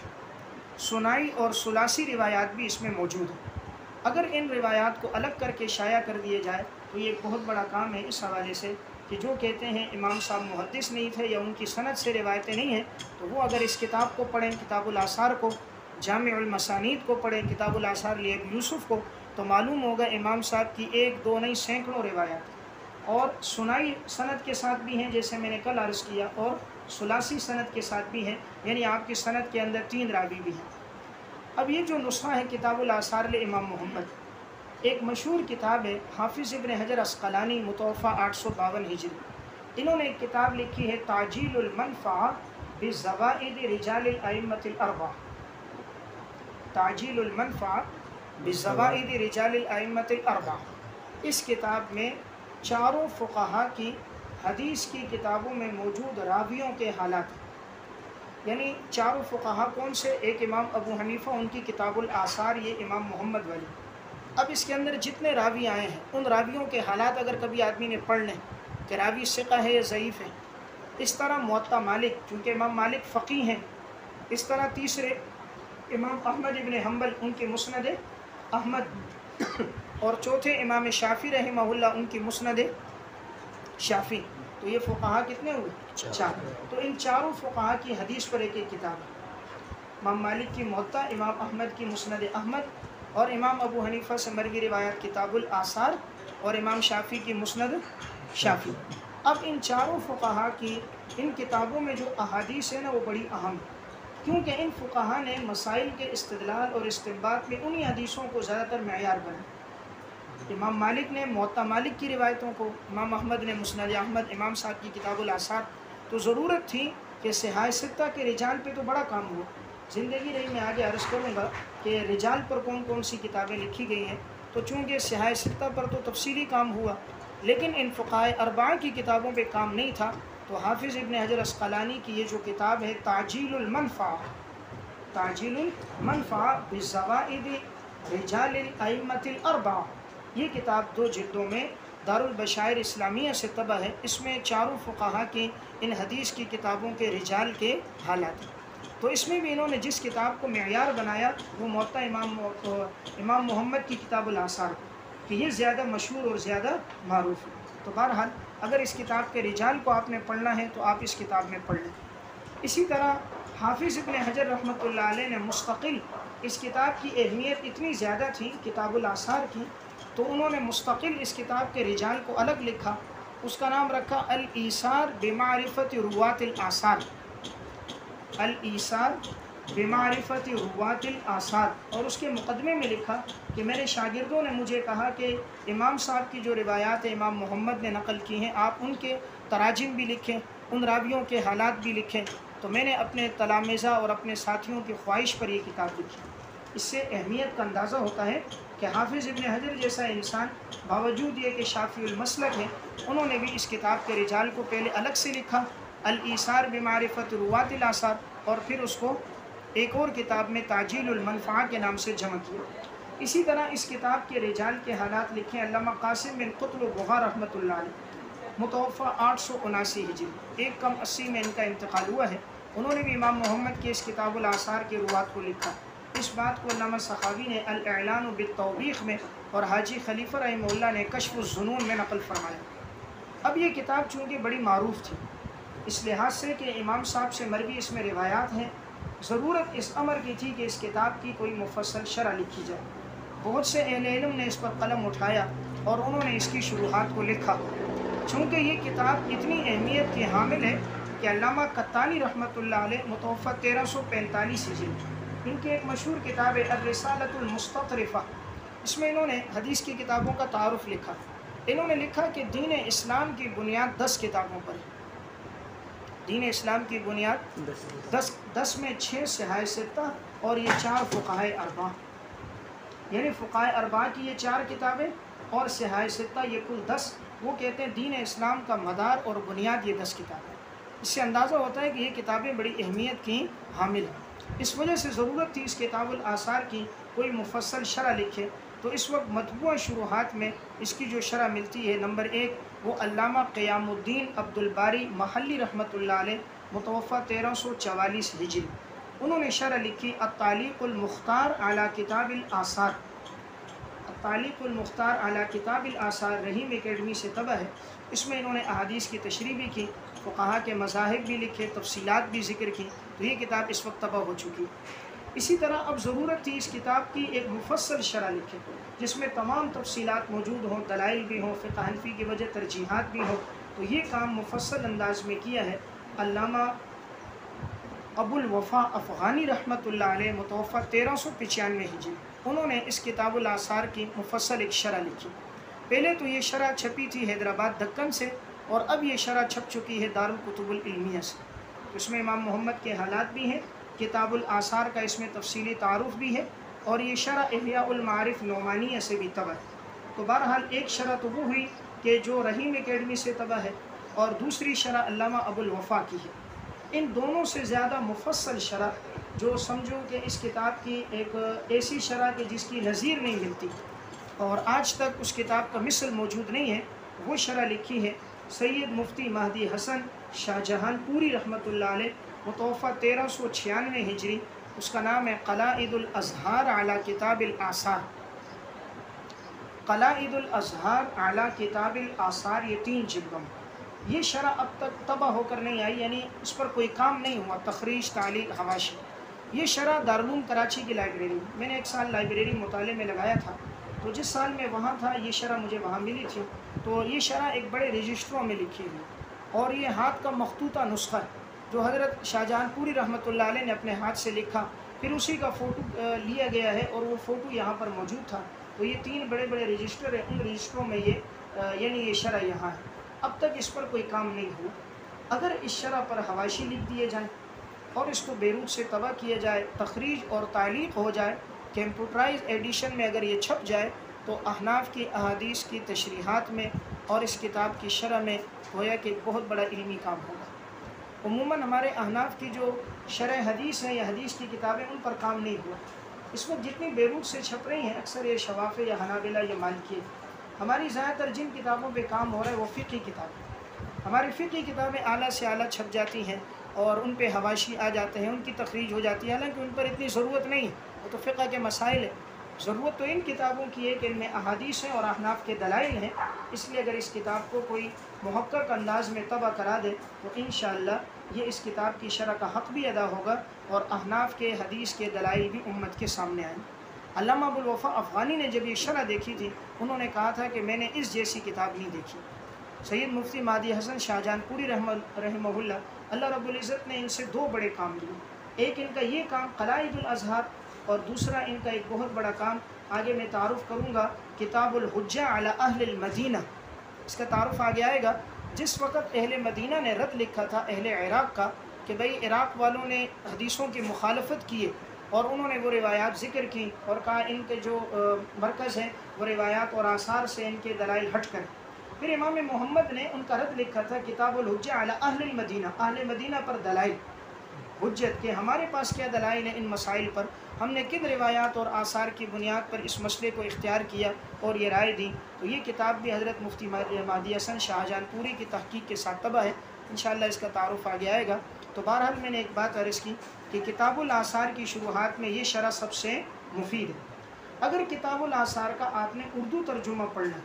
ثنائی اور ثلاثی روایات بھی اس میں موجود ہیں۔ اگر ان روایات کو الگ کر کے شائع کر دیے جائے تو یہ ایک بہت بڑا کام ہے، اس حوالے سے کہ جو کہتے ہیں امام صاحب محدث نہیں تھے یا ان کی سند سے روایتیں نہیں ہیں، تو وہ اگر اس کتاب کو پڑھیں، کتاب الآثار کو، جامع المسانید کو پڑھیں، کتاب الآثار لابی یوسف کو، تو معلوم ہوگا امام صاحب کی 1 2 نہیں سینکڑوں روایات، اور ثنائی سند کے ساتھ بھی ہیں جیسے میں نے کل عرض کیا، اور ثلاثی سند کے ساتھ بھی ہیں، یعنی آپ کی سند کے اندر 3 راوی بھی ہیں۔ اب یہ جو نسخہ ہے کتاب الآثار لامام محمد، ایک مشہور کتاب ہے، حافظ ابن حجر عسقلانی، متوفہ 852 ہجری، انہوں نے ایک کتاب لکھی ہے تعجیل المنفعہ بزوائد رجال الائمۃ الاربعہ۔ تعجیل المنفعہ بِالزَّوَائِدِ رِجَالِ الْأَئِمَّةِ الْأَرْبَعَةِ، اس کتاب میں چاروں فقہا کی حدیث کی کتابوں میں موجود راویوں کے حالات ہیں۔ یعنی چاروں فقہا کون سے؟ ایک امام ابو حنیفہ، ان کی کتاب الآثار، یہ امام محمد والی۔ اب اس کے اندر جتنے راوی آئے ہیں ان راویوں کے حالات اگر کبھی آدمی نے پڑھ لیں کہ راوی ثقہ ہے یا ضعیف ہے۔ اس طرح موطا مالک، چونکہ امام مالک فقیہ ہیں، اس طرح تیسرے امام احمد ابن حنبل، ان کی مسند احمد، اور چوتھے امام شافعی رحمہ اللہ، ان کی مسند شافعی۔ تو یہ فقہا کتنے ہوئے؟ چار۔ تو ان چاروں فقہا کی حدیث پر ایک ایک کتاب ہے۔ امام مالک کی موطا، امام احمد کی مسند احمد، اور امام ابو حنیفہ سے مروی روایات کتاب الآثار، اور امام شافعی کی مسند شافعی۔ اب ان چاروں فقہا کی ان کتابوں میں جو احادیث ہیں نا وہ بڑی اہم ہے، کیونکہ ان فقہا نے مسائل کے استدلال اور استنباط میں انہی حدیثوں کو زیادہ تر معیار بنایا۔ امام مالک نے موطا مالک کی روایتوں کو، امام احمد نے مسند احمد، امام صاحب کی کتاب الآثار۔ تو ضرورت تھی کہ صحاح ستہ کے رجال پہ تو بڑا کام ہوا، زندگی رہی میں آگے عرض کروں گا کہ رجال پر کون کون سی کتابیں لکھی گئی ہیں۔ تو چونکہ صحاح ستہ پر تو تفصیلی کام ہوا، لیکن ان فقہائے اربعہ کی کتابوں پہ کام نہیں تھا، تو حافظ ابن حجر اسقلانی کی یہ جو کتاب ہے تعجیل المنفعہ، تعجیل المنفعہ بالزوائد رجال الائمۃ الاربعہ، یہ کتاب 2 جلدوں میں دارالبشائر اسلامیہ سے طبع ہے۔ اس میں چاروں فقہا کی ان حدیث کی کتابوں کے رجال کے حالات ہیں۔ تو اس میں بھی انہوں نے جس کتاب کو معیار بنایا وہ موطا امام محمد کی کتاب الآثار، کہ یہ زیادہ مشہور اور زیادہ معروف ہے۔ تو بہرحال اگر اس کتاب کے رجال کو آپ نے پڑھنا ہے تو آپ اس کتاب میں پڑھ لیں۔ اسی طرح حافظ ابن حجر رحمۃ اللہ علیہ نے مستقل، اس کتاب کی اہمیت اتنی زیادہ تھی کتاب الآثار کی، تو انہوں نے مستقل اس کتاب کے رجال کو الگ لکھا، اس کا نام رکھا الایثار بمعرفت روات الآثار، الایثار بمعرفت روات الآثار۔ اور اس کے مقدمے میں لکھا کہ میرے شاگردوں نے مجھے کہا کہ امام صاحب کی جو روایات امام محمد نے نقل کی ہیں آپ ان کے تراجم بھی لکھیں، ان راویوں کے حالات بھی لکھیں۔ تو میں نے اپنے تلامذہ اور اپنے ساتھیوں کی خواہش پر یہ کتاب لکھی۔ اس سے اہمیت کا اندازہ ہوتا ہے کہ حافظ ابن حجر جیسا انسان باوجود یہ کہ شافعی المسلک ہے، انہوں نے بھی اس کتاب کے رجال کو پہلے الگ سے لکھا الایثار بمعرفت روات الآثار، اور پھر اس کو ایک اور کتاب میں تعجیل المنفعہ کے نام سے جمع کیا۔ اسی طرح اس کتاب کے رجال کے حالات لکھیں علامہ قاسم بن قطب بغا رحمۃ اللہ علیہ، متوفہ 879 ہجری، 1 کم 80 میں ان کا انتقال ہوا ہے۔ انہوں نے بھی امام محمد کی اس کتاب الآثار کے روات کو لکھا۔ اس بات کو علامہ سخاوی نے الاعلان بالتوبیخ میں اور حاجی خلیفہ رحمہ اللہ نے کشف الظنون میں نقل فرمایا۔ اب یہ کتاب چونکہ بڑی معروف تھی، اس لحاظ سے کہ امام صاحب سے مروی اس میں روایات ہیں، ضرورت اس امر کی تھی کہ اس کتاب کی کوئی مفصل شرح لکھی جائے۔ بہت سے اہل علم نے اس پر قلم اٹھایا اور انہوں نے اس کی شروحات کو لکھا۔ چونکہ یہ کتاب اتنی اہمیت کی حامل ہے کہ علامہ قطانی رحمۃ اللہ علیہ متوفہ 1345 ہجری، ان کی ایک مشہور کتاب ہے الرسالۃ المستطرفہ، اس میں انہوں نے حدیث کی کتابوں کا تعارف لکھا۔ انہوں نے لکھا کہ دین اسلام کی بنیاد 10 کتابوں پر ہے۔ دین اسلام کی بنیاد 10 میں 6 صحاح ستہ اور یہ 4 فقہائے اربعہ، یعنی فقہائے اربعہ کی یہ 4 کتابیں اور صحاح ستہ یہ کل 10۔ وہ کہتے ہیں دین اسلام کا مدار اور بنیاد یہ 10 کتابیں۔ اس سے اندازہ ہوتا ہے کہ یہ کتابیں بڑی اہمیت کی حامل ہیں۔ اس وجہ سے ضرورت تھی اس کتاب الآثار کی کوئی مفصل شرح لکھے۔ تو اس وقت مطبوعہ شروحات میں اس کی جو شرح ملتی ہے، نمبر 1 وہ علامہ قیام الدین عبد الباری محلی رحمۃ اللہ علیہ متوفہ 1344 ہجری، انہوں نے شرح لکھی التعلیق المختار علی کتاب الآثار، التعلیق المختار علی کتاب الآثار، رحیم اکیڈمی سے طبع ہے۔ اس میں انہوں نے احادیث کی تشریح بھی کی، فقہا کے مذاہب بھی لکھے، تفصیلات بھی ذکر کی۔ تو یہ کتاب اس وقت طبع ہو چکی۔ اسی طرح اب ضرورت تھی اس کتاب کی ایک مفصل شرح لکھے جس میں تمام تفصیلات موجود ہوں، دلائل بھی ہوں، فقہ حنفی کی وجہ ترجیحات بھی ہوں۔ تو یہ کام مفصل انداز میں کیا ہے علامہ ابو الوفا افغانی رحمۃ اللہ علیہ متوفہ 1395 ہجری، انہوں نے اس کتاب الآثار کی مفصل ایک شرح لکھی۔ پہلے تو یہ شرح چھپی تھی حیدرآباد دکن سے، اور اب یہ شرح چھپ چکی ہے دارالکتب العلمیہ سے۔ اس میں امام محمد کے حالات بھی ہیں، کتاب الآثار کا اس میں تفصیلی تعارف بھی ہے، اور یہ شرح احیاء المعارف نعمانیہ سے بھی طبع ہے۔ تو بہرحال ایک شرح تو وہ ہوئی کہ جو رحیم اکیڈمی سے طبع ہے، اور دوسری شرح علامہ ابو الوفا کی ہے۔ ان دونوں سے زیادہ مفصل شرح جو سمجھو کہ اس کتاب کی ایک ایسی شرح کہ جس کی نظیر نہیں ملتی اور آج تک اس کتاب کا مثل موجود نہیں ہے، وہ شرح لکھی ہے سید مفتی مہدی حسن شاہ جہان پوری رحمۃ اللہ علیہ، متوفہ 1396 ہجری۔ اس کا نام ہے قلائد الازہار علی کتاب الآثار۔ قلائد الازہار علی کتاب الآثار، یہ 3 جلدوں میں۔ یہ شرح اب تک طبع ہو کر نہیں آئی، یعنی اس پر کوئی کام نہیں ہوا، تخریج، تعلیق، حواشی۔ یہ شرح دارالعلوم کراچی کی لائبریری میں نے ایک سال لائبریری مطالعے میں لگایا تھا، تو جس سال میں وہاں تھا یہ شرح مجھے وہاں ملی تھی۔ تو یہ شرح ایک بڑے رجسٹروں میں لکھی ہوئی، اور یہ ہاتھ کا مخطوطہ نسخہ ہے جو حضرت شاہ جہان پوری رحمۃ اللہ علیہ نے اپنے ہاتھ سے لکھا، پھر اسی کا فوٹو لیا گیا ہے اور وہ فوٹو یہاں پر موجود تھا۔ تو یہ 3 بڑے بڑے رجسٹر ہیں، ان رجسٹروں میں یہ شرح یہاں ہے۔ اب تک اس پر کوئی کام نہیں ہوا۔ اگر اس شرح پر حواشی لکھ دیے جائیں اور اس کو بیروت سے طبع کیا جائے، تخریج اور تعلیق ہو جائے، کمپیوٹرائز ایڈیشن میں اگر یہ چھپ جائے، تو احناف کی احادیث کی تشریحات میں اور اس کتاب کی شرح میں گویا کہ بہت بڑا علمی کام ہوگا۔ عموماً ہمارے احناف کی جو شرح حدیث ہے یا حدیث کی کتابیں، ان پر کام نہیں ہوا۔ اس وقت جتنی بیروت سے چھپ رہی ہیں اکثر یہ شوافع یا حنابلہ یا مالکیہ۔ ہماری زیادہ تر جن کتابوں پہ کام ہو رہا ہے وہ فقہی کتابیں، ہماری فقہی کتابیں اعلیٰ سے اعلیٰ چھپ جاتی ہیں اور ان پہ حواشی آ جاتے ہیں، ان کی تخریج ہو جاتی ہے، حالانکہ ان پر اتنی ضرورت نہیں ہے، وہ تو فقہ کے مسائل ہے۔ ضرورت تو ان کتابوں کی ہے کہ ان میں احادیث ہیں اور احناف کے دلائل ہیں، اس لیے اگر اس کتاب کو کوئی محقق انداز میں طبع کرا دے تو انشاءاللہ یہ اس کتاب کی شرح کا حق بھی ادا ہوگا اور احناف کے حدیث کے دلائل بھی امت کے سامنے آئیں۔ علامہ ابو الوفا افغانی نے جب یہ شرح دیکھی تھی، انہوں نے کہا تھا کہ میں نے اس جیسی کتاب نہیں دیکھی۔ سید مفتی مہدی حسن شاہ جہان پوری رحمہ اللہ رب العزت نے ان سے 2 بڑے کام لیے۔ ایک ان کا یہ کام قلائد الازہار، اور دوسرا ان کا ایک بہت بڑا کام آگے میں تعارف کروں گا، کتاب الحجہ علی اہل المدینہ۔ اس کا تعارف آگے آئے گا۔ جس وقت اہل مدینہ نے رد لکھا تھا اہل عراق کا کہ بھئی عراق والوں نے حدیثوں کی مخالفت کی ہے، اور انہوں نے وہ روایات ذکر کی اور کہا ان کے جو مرکز ہیں وہ روایات اور آثار سے ان کے دلائل ہٹ کر، پھر امام محمد نے ان کا رد لکھا تھا کتاب الحجہ علی اہل المدینہ، اہل مدینہ پر دلائل حجت کہ ہمارے پاس کیا دلائل ہیں ان مسائل پر، ہم نے کن روایات اور آثار کی بنیاد پر اس مسئلے کو اختیار کیا اور یہ رائے دی۔ تو یہ کتاب بھی حضرت مفتی مہدی حسن شاہ جہان پوری کی تحقیق کے ساتھ طبع ہے، انشاءاللہ اس کا تعارف آگے آئے گا۔ تو بہرحال میں نے ایک بات عرض کی کہ کتاب الآثار کی شروحات میں یہ شرح سب سے مفید ہے۔ اگر کتاب الآثار کا آپ نے اردو ترجمہ پڑھنا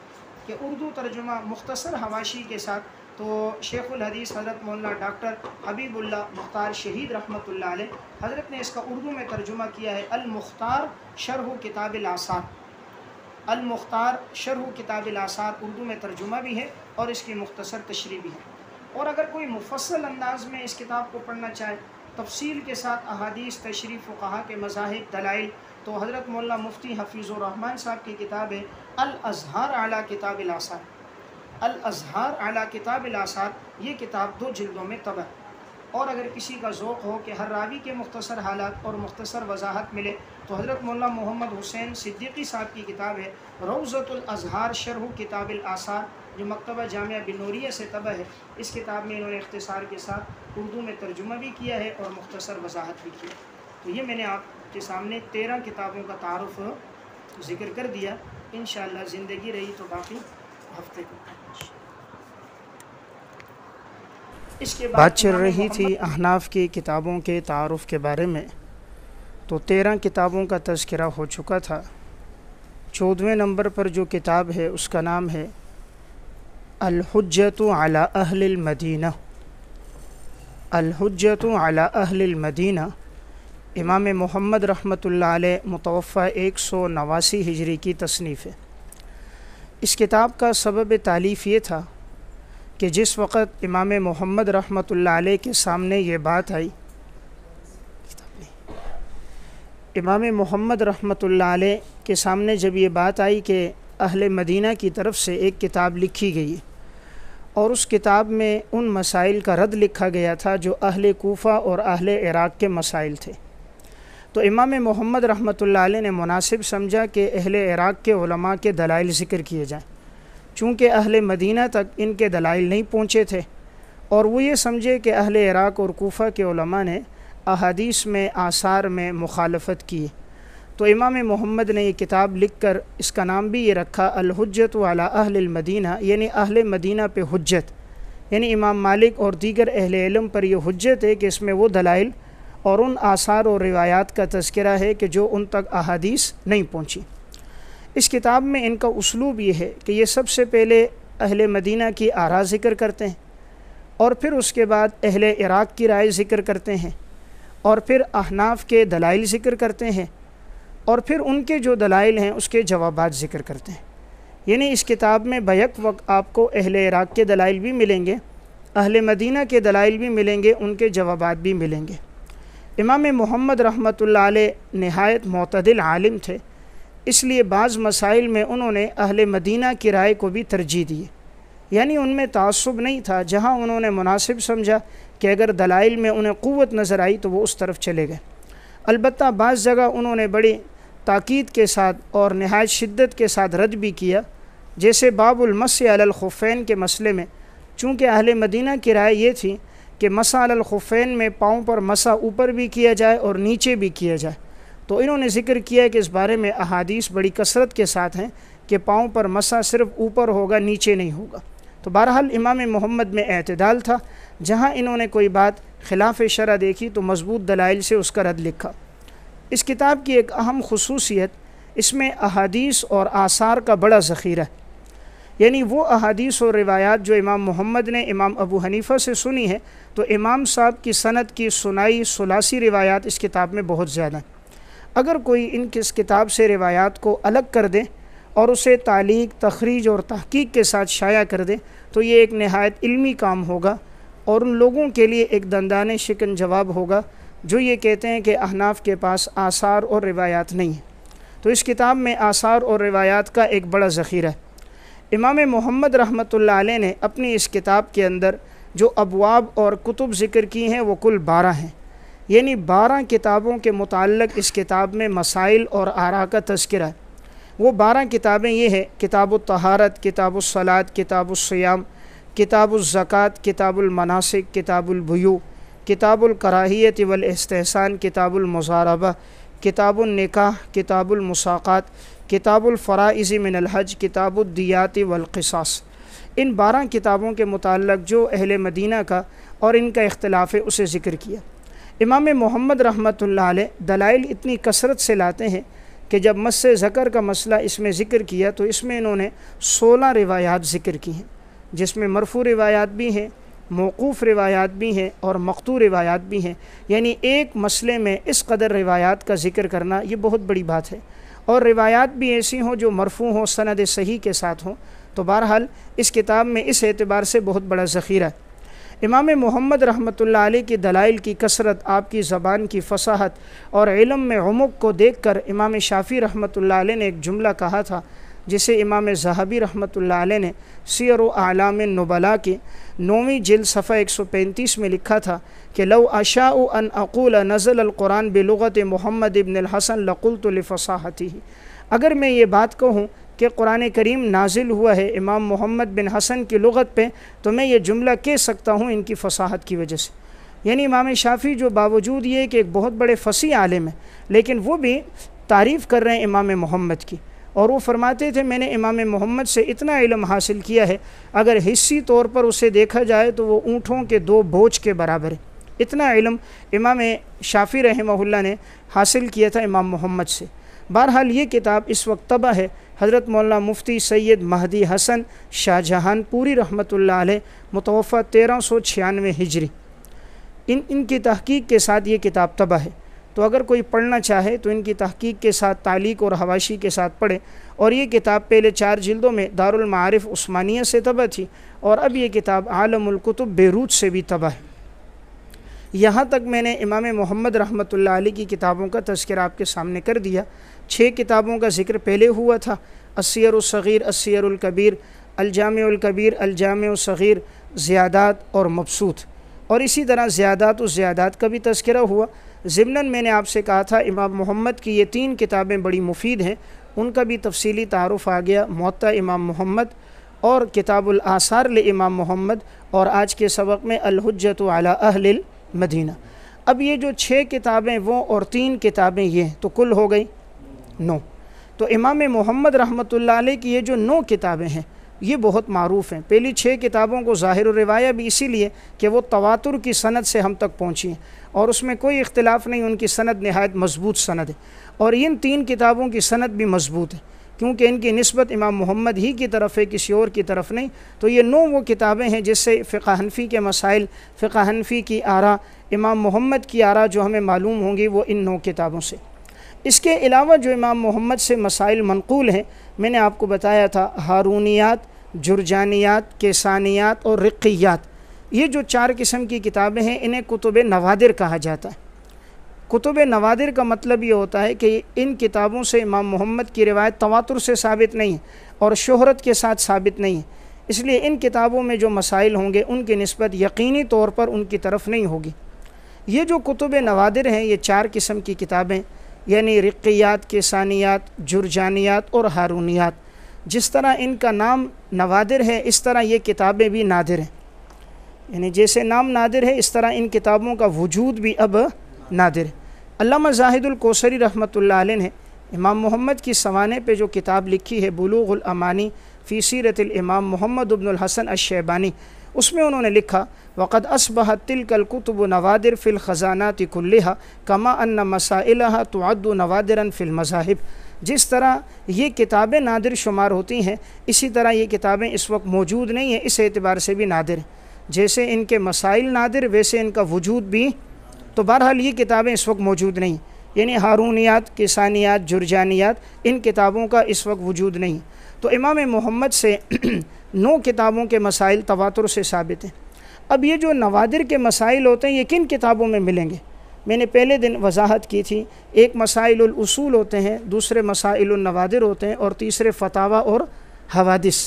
کہ اردو ترجمہ مختصر حواشی کے ساتھ، تو شیخ الحدیث حضرت مولانا ڈاکٹر حبیب اللہ مختار شہید رحمۃ اللہ علیہ حضرت نے اس کا اردو میں ترجمہ کیا ہے، المختار شرح کتاب الآثار۔ المختار شرح کتاب الآثار اردو میں ترجمہ بھی ہے اور اس کی مختصر تشریح بھی ہے۔ اور اگر کوئی مفصل انداز میں اس کتاب کو پڑھنا چاہے، تفصیل کے ساتھ احادیث، تشریح، فقہا کے مذاہب، دلائل، تو حضرت مولانا مفتی حفیظ الرحمن صاحب کی کتاب ہے الازہار علی کتاب الآثار۔ الازہار علی کتاب الآثار، یہ کتاب 2 جلدوں میں طبع ہے۔ اور اگر کسی کا ذوق ہو کہ ہر راوی کے مختصر حالات اور مختصر وضاحت ملے، تو حضرت مولانا محمد حسین صدیقی صاحب کی کتاب ہے روضۃ الازہار شرح کتاب الآثار، جو مکتبہ جامعہ بنوریہ سے طبع ہے۔ اس کتاب میں انہوں نے اختصار کے ساتھ اردو میں ترجمہ بھی کیا ہے اور مختصر وضاحت بھی کی ہے۔ تو یہ میں نے آپ کے سامنے 13 کتابوں کا تعارف ذکر کر دیا، انشاءاللہ زندگی رہی تو باقی ہفتے کو۔ اس کے بعد بات چل رہی تھی احناف کی کتابوں کے تعارف کے بارے میں، تو 13 کتابوں کا تذکرہ ہو چکا تھا۔ 14ویں نمبر پر جو کتاب ہے اس کا نام ہے الحجۃ علی اہل المدینہ۔ الحجۃ علی اہل المدینہ امام محمد رحمۃ اللہ علیہ متوفہ 189 ہجری کی تصنیف ہے۔ اس کتاب کا سبب تالیف یہ تھا کہ جس وقت امام محمد رحمۃ اللہ علیہ کے سامنے یہ بات آئی، امام محمد رحمۃ اللہ علیہ کے سامنے جب یہ بات آئی کہ اہل مدینہ کی طرف سے ایک کتاب لکھی گئی اور اس کتاب میں ان مسائل کا رد لکھا گیا تھا جو اہل کوفہ اور اہل عراق کے مسائل تھے، تو امام محمد رحمۃ اللہ علیہ نے مناسب سمجھا کہ اہل عراق کے علماء کے دلائل ذکر کیے جائیں، چونکہ اہل مدینہ تک ان کے دلائل نہیں پہنچے تھے، اور وہ یہ سمجھے کہ اہل عراق اور کوفہ کے علماء نے احادیث میں آثار میں مخالفت کی، تو امام محمد نے یہ کتاب لکھ کر اس کا نام بھی یہ رکھا الحجت علی اہل المدینہ، یعنی اہل مدینہ پہ حجت، یعنی امام مالک اور دیگر اہل علم پر یہ حجت ہے کہ اس میں وہ دلائل اور ان آثار اور روایات کا تذکرہ ہے کہ جو ان تک احادیث نہیں پہنچی۔ اس کتاب میں ان کا اسلوب یہ ہے کہ یہ سب سے پہلے اہل مدینہ کی آراء ذکر کرتے ہیں، اور پھر اس کے بعد اہل عراق کی رائے ذکر کرتے ہیں، اور پھر احناف کے دلائل ذکر کرتے ہیں، اور پھر ان کے جو دلائل ہیں اس کے جوابات ذکر کرتے ہیں۔ یعنی اس کتاب میں بیک وقت آپ کو اہل عراق کے دلائل بھی ملیں گے، اہل مدینہ کے دلائل بھی ملیں گے، ان کے جوابات بھی ملیں گے۔ امام محمد رحمۃ اللہ علیہ نہایت معتدل عالم تھے، اس لیے بعض مسائل میں انہوں نے اہل مدینہ کی رائے کو بھی ترجیح دی، یعنی ان میں تعصب نہیں تھا، جہاں انہوں نے مناسب سمجھا کہ اگر دلائل میں انہیں قوت نظر آئی تو وہ اس طرف چلے گئے۔ البتہ بعض جگہ انہوں نے بڑی تاکید کے ساتھ اور نہایت شدت کے ساتھ رد بھی کیا، جیسے باب المسح علی الخفین کے مسئلے میں، چونکہ اہل مدینہ کی رائے یہ تھی کہ مسح علی الخفین میں پاؤں پر مسح اوپر بھی کیا جائے اور نیچے بھی کیا جائے، تو انہوں نے ذکر کیا کہ اس بارے میں احادیث بڑی کثرت کے ساتھ ہیں کہ پاؤں پر مسح صرف اوپر ہوگا، نیچے نہیں ہوگا۔ تو بہرحال امام محمد میں اعتدال تھا، جہاں انہوں نے کوئی بات خلاف شرع دیکھی تو مضبوط دلائل سے اس کا رد لکھا۔ اس کتاب کی ایک اہم خصوصیت اس میں احادیث اور آثار کا بڑا ذخیرہ ہے، یعنی وہ احادیث اور روایات جو امام محمد نے امام ابو حنیفہ سے سنی ہے، تو امام صاحب کی سند کی سنائی ثلاثی روایات اس کتاب میں بہت زیادہ ہیں۔ اگر کوئی اس کتاب سے روایات کو الگ کر دے اور اسے تعلیق، تخریج اور تحقیق کے ساتھ شائع کر دے تو یہ ایک نہایت علمی کام ہوگا، اور ان لوگوں کے لیے ایک دندانِ شکن جواب ہوگا جو یہ کہتے ہیں کہ احناف کے پاس آثار اور روایات نہیں ہیں۔ تو اس کتاب میں آثار اور روایات کا ایک بڑا ذخیرہ ہے۔ امام محمد رحمۃ اللہ علیہ نے اپنی اس کتاب کے اندر جو ابواب اور کتب ذکر کی ہیں وہ کل 12 ہیں، یعنی 12 کتابوں کے متعلق اس کتاب میں مسائل اور آراء کا تذکرہ ہے۔ وہ 12 کتابیں یہ ہیں: کتاب الطہارت، کتاب الصلاۃ، کتاب الصیام، کتاب الزکوٰۃ، کتاب المناسک، کتاب البیوع، کتاب الکراہیت والاستحسان، کتاب المضاربہ، کتاب النکاح، کتاب المساقات، کتاب الفرائض من الحج، کتاب الدیات والقصاص۔ ان 12 کتابوں کے متعلق جو اہل مدینہ کا اور ان کا اختلاف ہے اسے ذکر کیا۔ امام محمد رحمۃ اللہ علیہ دلائل اتنی کثرت سے لاتے ہیں کہ جب مس ذکر کا مسئلہ اس میں ذکر کیا تو اس میں انہوں نے 16 روایات ذکر کی ہیں، جس میں مرفوع روایات بھی ہیں، موقوف روایات بھی ہیں اور مقطوع روایات بھی ہیں۔ یعنی ایک مسئلے میں اس قدر روایات کا ذکر کرنا یہ بہت بڑی بات ہے، اور روایات بھی ایسی ہوں جو مرفوع ہوں، سند صحیح کے ساتھ ہوں۔ تو بہرحال اس کتاب میں اس اعتبار سے بہت بڑا ذخیرہ ہے۔ امام محمد رحمۃ اللہ علیہ کی دلائل کی کثرت، آپ کی زبان کی فصاحت اور علم میں عمق کو دیکھ کر امام شافعی رحمۃ اللہ علیہ نے ایک جملہ کہا تھا، جسے امام ذہبی رحمۃ اللہ علیہ نے سیر و اعلام النبلاء کی 9ویں جلد صفحہ 135 میں لکھا تھا کہ لو اشاء ان اقول نزل القرآن بلغت محمد ابن الحسن لقلت لفصاحتہ، اگر میں یہ بات کہوں کہ قرآن کریم نازل ہوا ہے امام محمد بن حسن کی لغت پہ تو میں یہ جملہ کہہ سکتا ہوں ان کی فصاحت کی وجہ سے۔ یعنی امام شافعی جو باوجود یہ کہ ایک بہت بڑے فصیح عالم ہیں، لیکن وہ بھی تعریف کر رہے ہیں امام محمد کی، اور وہ فرماتے تھے میں نے امام محمد سے اتنا علم حاصل کیا ہے، اگر حصی طور پر اسے دیکھا جائے تو وہ اونٹوں کے 2 بوجھ کے برابر ہے۔ اتنا علم امام شافعی رحمہ اللہ نے حاصل کیا تھا امام محمد سے۔ بہرحال یہ کتاب اس وقت طبع ہے، حضرت مولانا مفتی سید مہدی حسن شاہ جہان پوری رحمۃ اللہ علیہ، متوفہ 1396 ہجری، ان کی تحقیق کے ساتھ یہ کتاب طبع ہے۔ تو اگر کوئی پڑھنا چاہے تو ان کی تحقیق کے ساتھ تعلیق اور حواشی کے ساتھ پڑھے، اور یہ کتاب پہلے 4 جلدوں میں دارالمعارف عثمانیہ سے طبع تھی، اور اب یہ کتاب عالم الکتب بیروت سے بھی طبع ہے۔ یہاں تک میں نے امام محمد رحمۃ اللہ علیہ کی کتابوں کا تذکرہ آپ کے سامنے کر دیا۔ 6 کتابوں کا ذکر پہلے ہوا تھا: السیر الصغیر، السیر الکبیر، الجامع الکبیر، الجامع الصغیر، زیادات اور مبسوط۔ اور اسی طرح زیادات و زیادات کا بھی تذکرہ ہوا۔ ضمناً میں نے آپ سے کہا تھا امام محمد کی یہ 3 کتابیں بڑی مفید ہیں، ان کا بھی تفصیلی تعارف آ گیا، موطا امام محمد اور کتاب الآثار لامام محمد، اور آج کے سبق میں الحجۃ علی اہل المدینہ۔ اب یہ جو 6 کتابیں وہ اور 3 کتابیں یہ تو کل ہو گئی 9۔ تو امام محمد رحمۃ اللہ علیہ کی یہ جو 9 کتابیں ہیں یہ بہت معروف ہیں۔ پہلی 6 کتابوں کو ظاہر الروایہ بھی اسی لیے کہ وہ تواتر کی سند سے ہم تک پہنچی ہیں، اور اس میں کوئی اختلاف نہیں، ان کی سند نہایت مضبوط سند ہے، اور ان 3 کتابوں کی سند بھی مضبوط ہے کیونکہ ان کی نسبت امام محمد ہی کی طرف ہے، کسی اور کی طرف نہیں۔ تو یہ 9 وہ کتابیں ہیں جس سے فقہ حنفی کے مسائل، فقہ حنفی کی آراء، امام محمد کی آراء جو ہمیں معلوم ہوں گی وہ ان 9 کتابوں سے۔ اس کے علاوہ جو امام محمد سے مسائل منقول ہیں، میں نے آپ کو بتایا تھا ہارونیات، جرجانیات، کیسانیات اور رقیات، یہ جو 4 قسم کی کتابیں ہیں انہیں کتب نوادر کہا جاتا ہے۔ کتب نوادر کا مطلب یہ ہوتا ہے کہ ان کتابوں سے امام محمد کی روایت تواتر سے ثابت نہیں ہے اور شہرت کے ساتھ ثابت نہیں ہے، اس لیے ان کتابوں میں جو مسائل ہوں گے ان کی نسبت یقینی طور پر ان کی طرف نہیں ہوگی۔ یہ جو کتب نوادر ہیں یہ 4 قسم کی کتابیں، یعنی رقیات، کیسانیات، جرجانیات اور ہارونیات۔ جس طرح ان کا نام نوادر ہے اس طرح یہ کتابیں بھی نادر ہیں، یعنی جیسے نام نادر ہے اس طرح ان کتابوں کا وجود بھی اب نادر ہے۔ علامہ زاہد الکوثری رحمۃ اللہ علیہ نے امام محمد کی سوانح پہ جو کتاب لکھی ہے بلوغ الامانی فی سیرت الامام محمد بن الحسن الشیبانی، اس میں انہوں نے لکھا وقد اصبحت تلک الکتب نوادر فی الخزانات کلہا کما ان مسائلها تعد نوادرا فی المذاہب۔ جس طرح یہ کتابیں نادر شمار ہوتی ہیں اسی طرح یہ کتابیں اس وقت موجود نہیں ہیں، اس اعتبار سے بھی نادر ہیں، جیسے ان کے مسائل نادر ویسے ان کا وجود بھی۔ تو بہرحال یہ کتابیں اس وقت موجود نہیں، یعنی ہارونیات، کیسانیات، جرجانیات، ان کتابوں کا اس وقت وجود نہیں۔ تو امام محمد سے 9 کتابوں کے مسائل تواتر سے ثابت ہیں۔ اب یہ جو نوادر کے مسائل ہوتے ہیں یہ کن کتابوں میں ملیں گے؟ میں نے پہلے دن وضاحت کی تھی، ایک مسائل الاصول ہوتے ہیں، دوسرے مسائل النوادر ہوتے ہیں، اور تیسرے فتاوی اور حوادث۔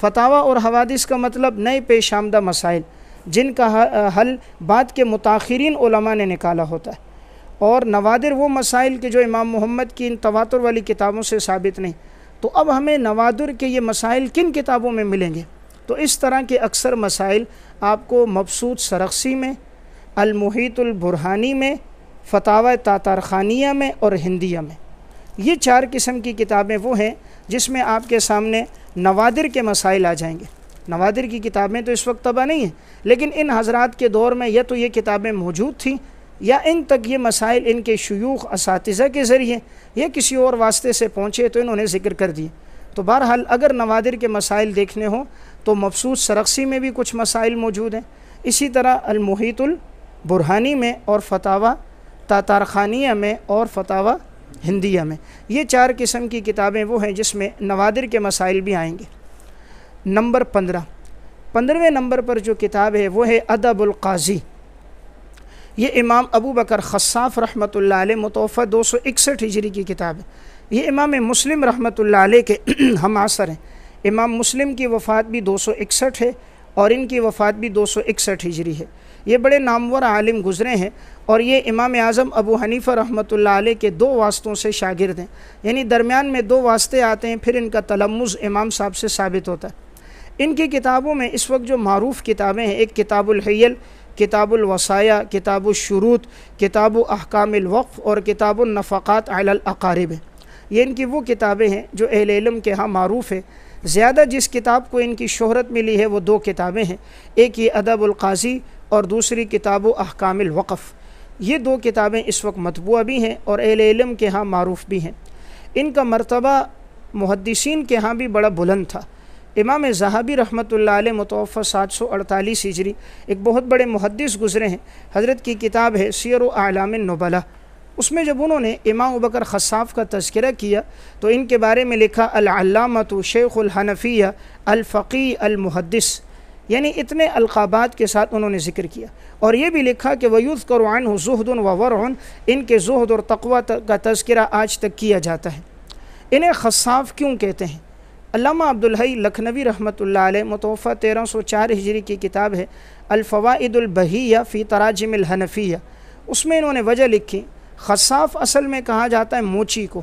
فتاوی اور حوادث کا مطلب نئے پیش آمدہ مسائل جن کا حل بعد کے متاخرین علماء نے نکالا ہوتا ہے، اور نوادر وہ مسائل کہ جو امام محمد کی ان تواتر والی کتابوں سے ثابت نہیں۔ تو اب ہمیں نوادر کے یہ مسائل کن کتابوں میں ملیں گے؟ تو اس طرح کے اکثر مسائل آپ کو مبسوط سرخسی میں، المحیط البرہانی میں، فتاوی تاتارخانیہ میں اور ہندیہ میں۔ یہ 4 قسم کی کتابیں وہ ہیں جس میں آپ کے سامنے نوادر کے مسائل آ جائیں گے۔ نوادر کی کتابیں تو اس وقت طبع نہیں ہیں، لیکن ان حضرات کے دور میں یا تو یہ کتابیں موجود تھیں یا ان تک یہ مسائل ان کے شیوخ اساتذہ کے ذریعے یا کسی اور واسطے سے پہنچے تو انہوں نے ذکر کر دیے۔ تو بہرحال اگر نوادر کے مسائل دیکھنے ہوں تو مبسوط سرخسی میں بھی کچھ مسائل موجود ہیں، اسی طرح المحیط البرہانی میں اور فتاوی تاتارخانیہ میں اور فتاوی ہندیہ میں۔ یہ 4 قسم کی کتابیں وہ ہیں جس میں نوادر کے مسائل بھی آئیں گے۔ نمبر 15ویں نمبر پر جو کتاب ہے وہ ہے ادب القاضی۔ یہ امام ابو بکر خصاف رحمۃ اللہ علیہ متوفہ 261 ہجری کی کتاب ہے۔ یہ امام مسلم رحمۃ اللہ علیہ کے ہم عصر ہیں۔ امام مسلم کی وفات بھی 261 ہے اور ان کی وفات بھی 261 ہجری ہے۔ یہ بڑے نامور عالم گزرے ہیں، اور یہ امام اعظم ابو حنیفہ رحمۃ اللہ علیہ کے 2 واسطوں سے شاگرد ہیں، یعنی درمیان میں 2 واسطے آتے ہیں، پھر ان کا تلمذ امام صاحب سے ثابت ہوتا ہے۔ ان کی کتابوں میں اس وقت جو معروف کتابیں ہیں، ایک کتاب الحیل، کتاب الوصایا، کتاب الشروط، کتاب احکام الوقف اور کتاب النفقات علی الاقارب ہے۔ یہ ان کی وہ کتابیں ہیں جو اہل علم کے ہاں معروف ہے۔ زیادہ جس کتاب کو ان کی شہرت ملی ہے وہ 2 کتابیں ہیں، ایک یہ ادب القاضی اور دوسری کتاب احکام الوقف۔ یہ 2 کتابیں اس وقت مطبوعہ بھی ہیں اور اہل علم کے ہاں معروف بھی ہیں۔ ان کا مرتبہ محدثین کے ہاں بھی بڑا بلند تھا۔ امام ذہبی رحمۃ اللہ علیہ متوفہ 748 ہجری ایک بہت بڑے محدث گزرے ہیں، حضرت کی کتاب ہے سیر اعلام النبلاء۔ اس میں جب انہوں نے امام ابو بکر خصاف کا تذکرہ کیا تو ان کے بارے میں لکھا العلامۃ شیخ الحنفیہ الفقی المحدث، یعنی اتنے القابات کے ساتھ انہوں نے ذکر کیا، اور یہ بھی لکھا کہ وَيُذْكَرُ عَنْهُ زُهْدٌ وَوَرْعٌ، ان کے زہد اور تقوی کا تذکرہ آج تک کیا جاتا ہے۔ انہیں خصاف کیوں کہتے ہیں؟ علامہ عبدالحی لکھنوی رحمۃ اللہ علیہ متوفہ 1304 ہجری کی کتاب ہے الفوائد البہیہ فی تراجم الحنفیہ، اس میں انہوں نے وجہ لکھی خصاف اصل میں کہا جاتا ہے موچی کو،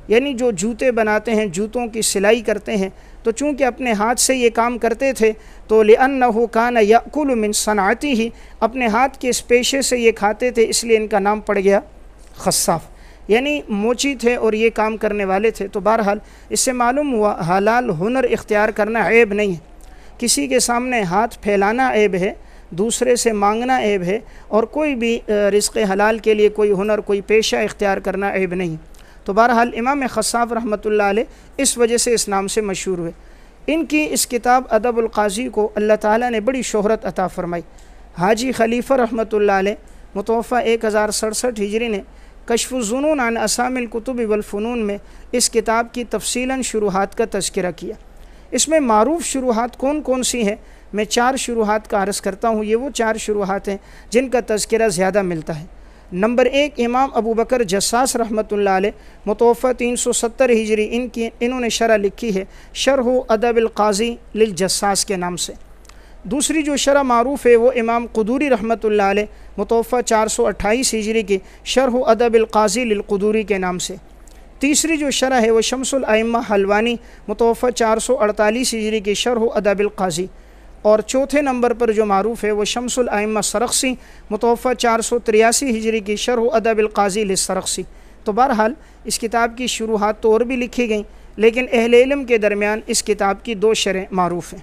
یعنی جو جوتے بناتے ہیں، جوتوں کی سلائی کرتے ہیں، تو چونکہ اپنے ہاتھ سے یہ کام کرتے تھے تو لِأَنَّهُ كَانَ يَأْكُلُ مِنْ صَنْعَتِهِ، اپنے ہاتھ کے اس پیشے سے یہ کھاتے تھے، اس لیے ان کا نام پڑ گیا خصاف، یعنی موچی تھے اور یہ کام کرنے والے تھے۔ تو بہرحال اس سے معلوم ہوا حلال ہنر اختیار کرنا عیب نہیں ہے، کسی کے سامنے ہاتھ پھیلانا عیب ہے، دوسرے سے مانگنا عیب ہے، اور کوئی بھی رزق حلال کے لیے کوئی ہنر، کوئی پیشہ اختیار کرنا عیب نہیں۔ تو بہرحال امام خصاف رحمۃ اللہ علیہ اس وجہ سے اس نام سے مشہور ہوئے۔ ان کی اس کتاب ادب القاضی کو اللہ تعالیٰ نے بڑی شہرت عطا فرمائی۔ حاجی خلیفہ رحمۃ اللہ علیہ متوفہ 1067 ہجری نے کشف الظنون عن اسامی الکتب والفنون میں اس کتاب کی تفصیلاً شروحات کا تذکرہ کیا۔ اس میں معروف شروحات کون کون سی ہیں؟ میں 4 شروحات کا عرض کرتا ہوں، یہ وہ 4 شروحات ہیں جن کا تذکرہ زیادہ ملتا ہے۔ نمبر 1 امام ابو بکر جساس رحمۃ اللہ علیہ متوفہ 370 ہجری، انہوں نے شرح لکھی ہے شرح ادب القاضی للجساس کے نام سے۔ دوسری جو شرح معروف ہے وہ امام قدوری رحمۃ اللہ علیہ متوفہ 428 ہجری کی شرح ادب القاضی للقدوری کے نام سے۔ تیسری جو شرح ہے وہ شمس الائمہ حلوانی متوفہ 448 ہجری کی شرح ادب القاضی، اور چوتھے نمبر پر جو معروف ہے وہ شمس الائمہ سرخسی متوفہ 483 ہجری کی شرح ادب القاضی للسرخسی۔ تو بہرحال اس کتاب کی شروحات تو اور بھی لکھی گئیں، لیکن اہل علم کے درمیان اس کتاب کی 2 شرح معروف ہیں۔